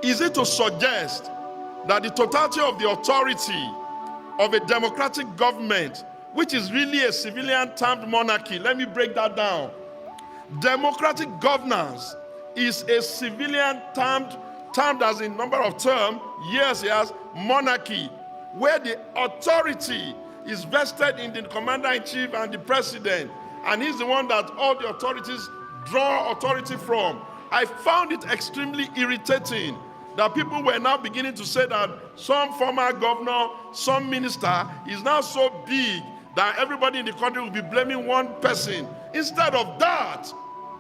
Is it to suggest that the totality of the authority of a democratic government, which is really a civilian-termed monarchy, let me break that down. Democratic governance is a civilian-termed as in number of term, years, monarchy, where the authority is vested in the commander-in-chief and the president, and he's the one that all the authorities draw authority from. I found it extremely irritating that people were now beginning to say that some former governor, some minister is now so big that everybody in the country will be blaming one person. Instead of that,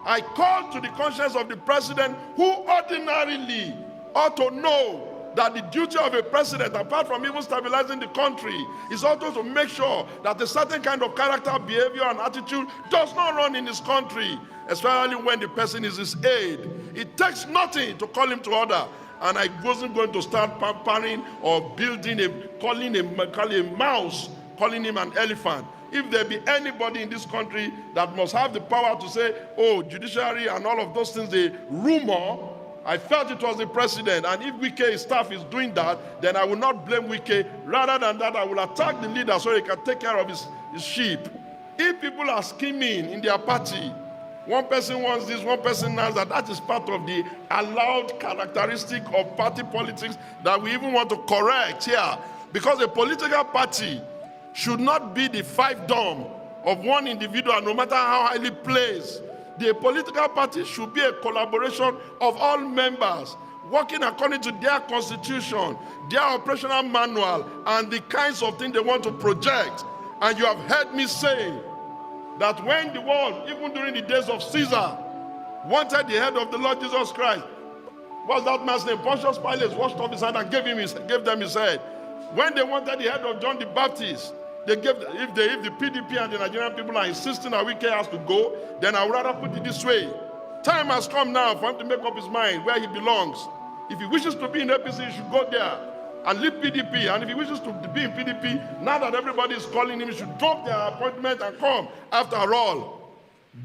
I called to the conscience of the president, who ordinarily ought to know that the duty of a president, apart from even stabilizing the country, is also to make sure that a certain kind of character, behavior, and attitude does not run in his country, especially when the person is his aide. It takes nothing to call him to order. And I wasn't going to start pampering or calling a mouse, calling him an elephant. If there be anybody in this country that must have the power to say, oh, judiciary and all of those things, the rumor, I felt it was the president. And if Wike's staff is doing that, then I will not blame Wike. Rather than that, I will attack the leader so he can take care of his sheep. If people are scheming in their party, one person wants this, one person wants that, that is part of the allowed characteristic of party politics that we even want to correct here. Because a political party should not be the fiefdom of one individual, no matter how highly placed. The political party should be a collaboration of all members, working according to their constitution, their operational manual, and the kinds of things they want to project. And you have heard me say that when the world, even during the days of Caesar, wanted the head of the Lord Jesus Christ, what's that man's name? Pontius Pilate washed off his hand and gave them his head. When they wanted the head of John the Baptist, they gave, if the PDP and the Nigerian people are insisting that Wike has to go, then I would rather put it this way. Time has come now for him to make up his mind where he belongs. If he wishes to be in APC, he should go there and leave PDP. And if he wishes to be in PDP, now that everybody is calling him, he should drop their appointment and come. After all,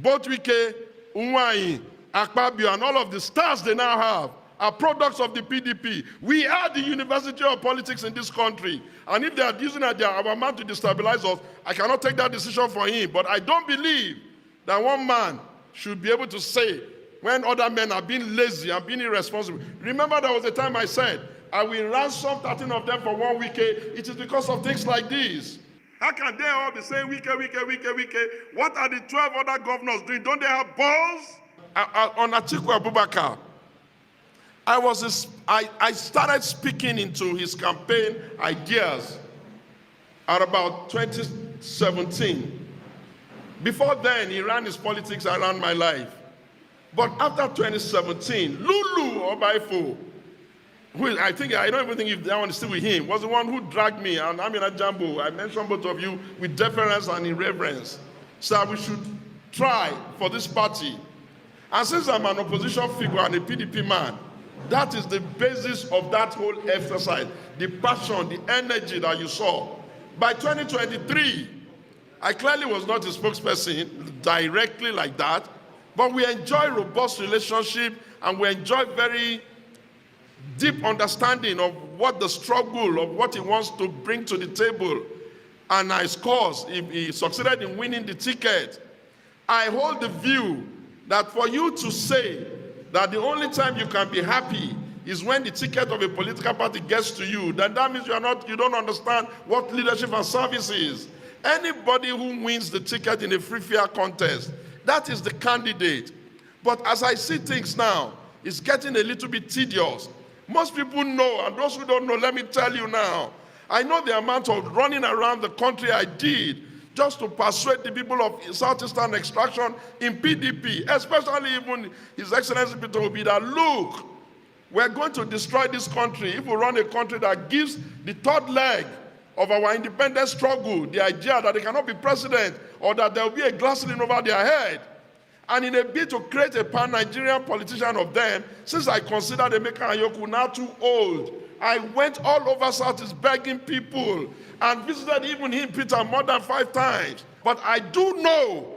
both Wike, Unwai, Akpabio, and all of the stars they now have are products of the PDP. We are the University of Politics in this country. And if they are using our man to destabilize us, I cannot take that decision for him. But I don't believe that one man should be able to say, when other men are being lazy and being irresponsible. Remember, there was a time I said, I will ransom 13 of them for 1 week. It is because of things like this. How can they all be saying, Wike? What are the 12 other governors doing? Don't they have balls? On Atiku Abubakar, I started speaking into his campaign ideas at about 2017. Before then, he ran his politics around my life. But after 2017, Lulu Obaifo, who I don't even think if that one is still with him, was the one who dragged me, and Amina Jambo, I mentioned both of you with deference and in reverence, so we should try for this party. And since I'm an opposition figure and a PDP man, that is the basis of that whole exercise, the passion, the energy that you saw. By 2023, I clearly was not a spokesperson directly like that, but we enjoy robust relationship and we enjoy very deep understanding of what the struggle, of what he wants to bring to the table. And of course, if he succeeded in winning the ticket, I hold the view that for you to say that the only time you can be happy is when the ticket of a political party gets to you, then that means you don't understand what leadership and service is. Anybody who wins the ticket in a free fair contest, that is the candidate. But as I see things now, it's getting a little bit tedious. Most people know, and those who don't know, let me tell you now, I know the amount of running around the country I did just to persuade the people of Southeastern extraction in PDP, especially even His Excellency Peter Obi, that look, we're going to destroy this country if we run a country that gives the third leg of our independence struggle the idea that they cannot be president or that there will be a glass ceiling over their head. And in a bid to create a pan-Nigerian politician of them, since I considered Emeka Anyaoku now too old, I went all over Southeast begging people and visited even him, Peter, more than 5 times. But I do know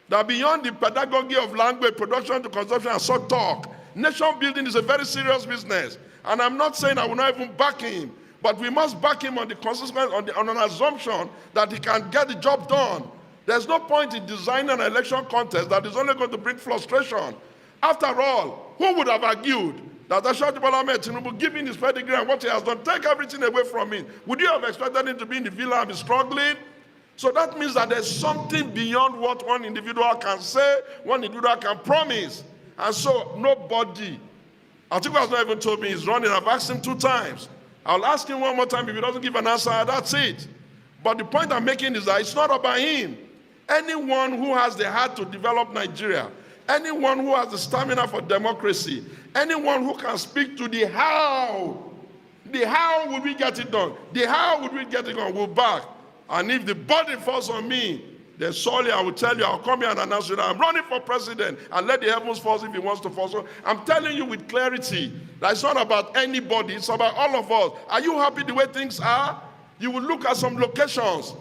that beyond the pedagogy of language, production to consumption, and so talk, Nation building is a very serious business. And I'm not saying I will not even back him, but we must back him on the consequence, on an assumption that he can get the job done. There's no point in designing an election contest that is only going to bring frustration. After all, who would have argued that Tinubu, given his pedigree and what he has done, take everything away from him? Would you have expected him to be in the villa and be struggling? So that means that there's something beyond what one individual can say, one individual can promise. And so nobody, Atiku has not even told me he's running. I've asked him 2 times. I'll ask him one more time. If he doesn't give an answer, that's it. But the point I'm making is that it's not about him. Anyone who has the heart to develop Nigeria, anyone who has the stamina for democracy, anyone who can speak to the how would we get it done? The how would we get it done? We'll back. And if the burden falls on me, then surely I will tell you, I'll come here and announce you that I'm running for president and let the heavens fall if he wants to fall. So I'm telling you with clarity that it's not about anybody, it's about all of us. Are you happy the way things are? You will look at some locations.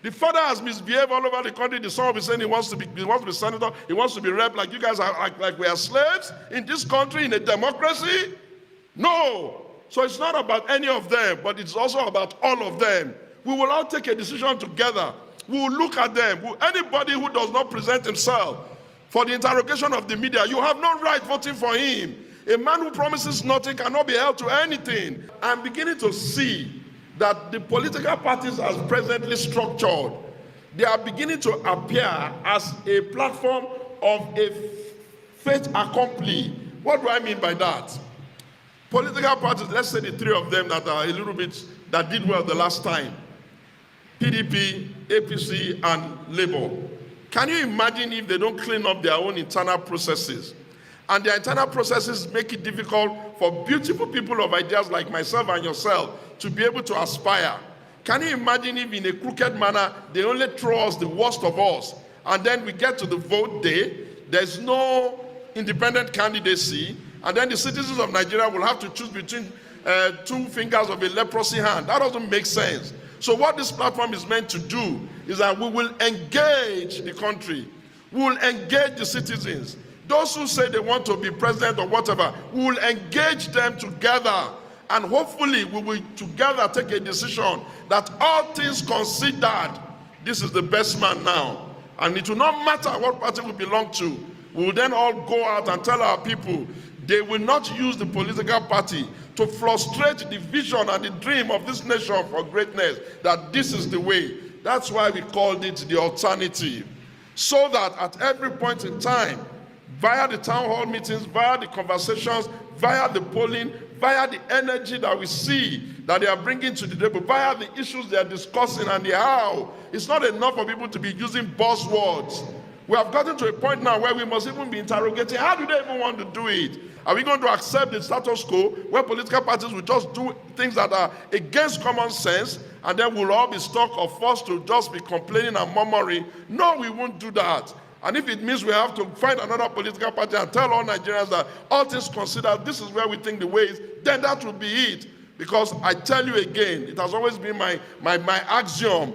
The father has misbehaved all over the country. The son will be saying he wants to be senator, he wants to be rep, like you guys are, like we are slaves in this country, in a democracy. No. So it's not about any of them, but it's also about all of them. We will all take a decision together. We will look at them. Anybody who does not present himself for the interrogation of the media, you have no right voting for him. A man who promises nothing cannot be held to anything. I'm beginning to see that the political parties as presently structured, they are beginning to appear as a platform of a fait accompli. What do I mean by that? Political parties, let's say the 3 of them that are a little bit, that did well the last time. PDP, APC, and Labour. Can you imagine if they don't clean up their own internal processes? And their internal processes make it difficult for beautiful people of ideas like myself and yourself to be able to aspire. Can you imagine if in a crooked manner, they only throw us the worst of us, and then we get to the vote day, there's no independent candidacy, and then the citizens of Nigeria will have to choose between 2 fingers of a leprosy hand? That doesn't make sense. So what this platform is meant to do is that we will engage the country. We will engage the citizens. Those who say they want to be president or whatever, we will engage them together. And hopefully we will together take a decision that all things considered, this is the best man now. And it will not matter what party we belong to. We will then all go out and tell our people they will not use the political party to frustrate the vision and the dream of this nation for greatness, that this is the way. That's why we called it the alternative. So that at every point in time, via the town hall meetings, via the conversations, via the polling, via the energy that we see that they are bringing to the table, via the issues they are discussing and the how, it's not enough for people to be using buzzwords. We have gotten to a point now where we must even be interrogating, how do they even want to do it? Are we going to accept the status quo where political parties will just do things that are against common sense, and then we'll all be stuck or forced to just be complaining and murmuring? No, we won't do that. And if it means we have to find another political party and tell all Nigerians that all things considered, this is where we think the way is, then that will be it. Because I tell you again, it has always been my axiom,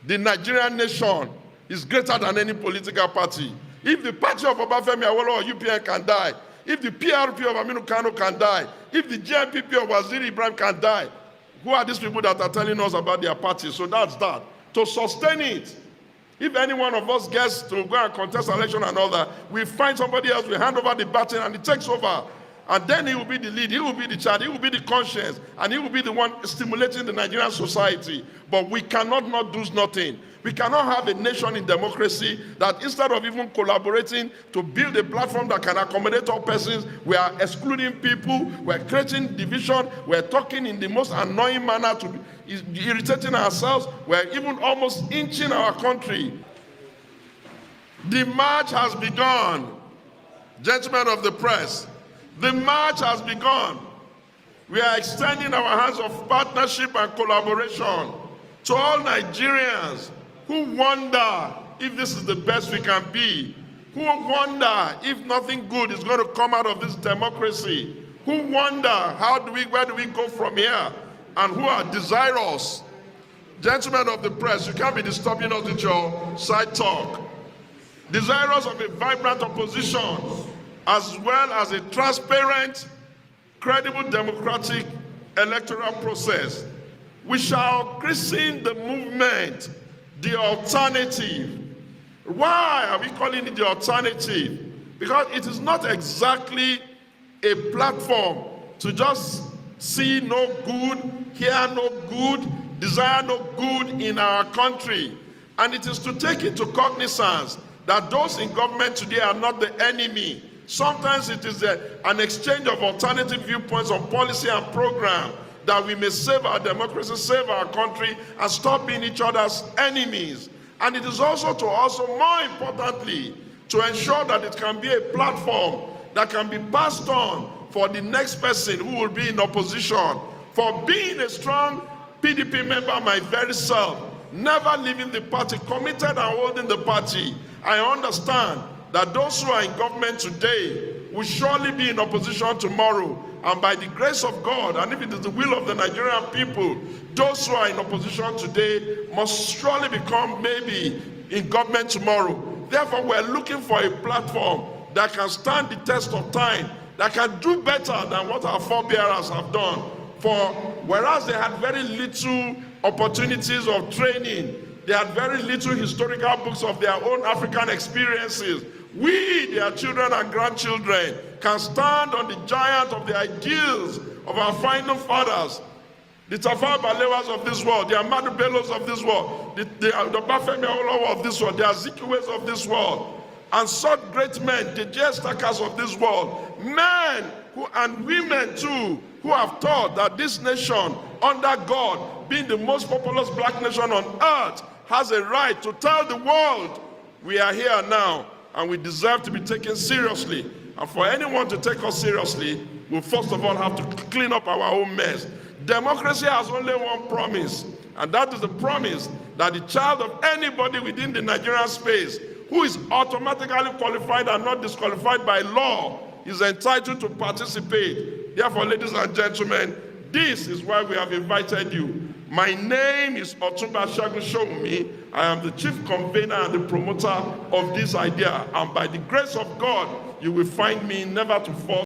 the Nigerian nation is greater than any political party. If the party of Obafemi Awolowo or UPN can die, if the PRP of Aminu Kano can die, if the GNPP of Waziri Ibrahim can die, who are these people that are telling us about their party? So that's that. To sustain it, if any one of us gets to go and contest election and all that, we find somebody else, we hand over the baton and he takes over. And then he will be the lead, he will be the child, he will be the conscience, and he will be the one stimulating the Nigerian society. But we cannot not do nothing. We cannot have a nation in democracy that instead of even collaborating to build a platform that can accommodate all persons, we are excluding people, we're creating division, we're talking in the most annoying manner to irritating ourselves, we're even almost inching our country. The march has begun. Gentlemen of the press, the march has begun. We are extending our hands of partnership and collaboration to all Nigerians who wonder if this is the best we can be, who wonder if nothing good is going to come out of this democracy, who wonder where do we go from here, and who are desirous. Gentlemen of the press, you can't be disturbing us with your side talk. Desirous of a vibrant opposition as well as a transparent, credible democratic electoral process. We shall christen the movement the alternative. Why are we calling it the alternative? Because it is not exactly a platform to just see no good, hear no good, desire no good in our country. And it is to take into cognizance that those in government today are not the enemy. Sometimes it is an exchange of alternative viewpoints on policy and program that we may save our democracy, save our country, and stop being each other's enemies. And it is also more importantly, to ensure that it can be a platform that can be passed on for the next person who will be in opposition. For being a strong PDP member, my very self, never leaving the party, committed and holding the party, I understand that those who are in government today will surely be in opposition tomorrow. And by the grace of God, and if it is the will of the Nigerian people, those who are in opposition today must surely become maybe in government tomorrow. Therefore, we're looking for a platform that can stand the test of time, that can do better than what our forebearers have done. For whereas they had very little opportunities of training, they had very little historical books of their own African experiences, we, their children and grandchildren, can stand on the giant of the ideals of our final fathers, the Tafawa Balewas of this world, the Ahmadu Bellos of this world, the Bafemi Awolowo of this world, the Azikiwes of this world, and such great men, the J-Stackers of this world, men and women too, who have taught that this nation, under God, being the most populous black nation on earth, has a right to tell the world, we are here now, and we deserve to be taken seriously. And for anyone to take us seriously, we first of all have to clean up our own mess. Democracy has only one promise, and that is the promise that the child of anybody within the Nigerian space who is automatically qualified and not disqualified by law is entitled to participate. Therefore, ladies and gentlemen, this is why we have invited you. My name is Otumba Shuwomi. I am the chief convener and the promoter of this idea, and by the grace of God, you will find me never to fall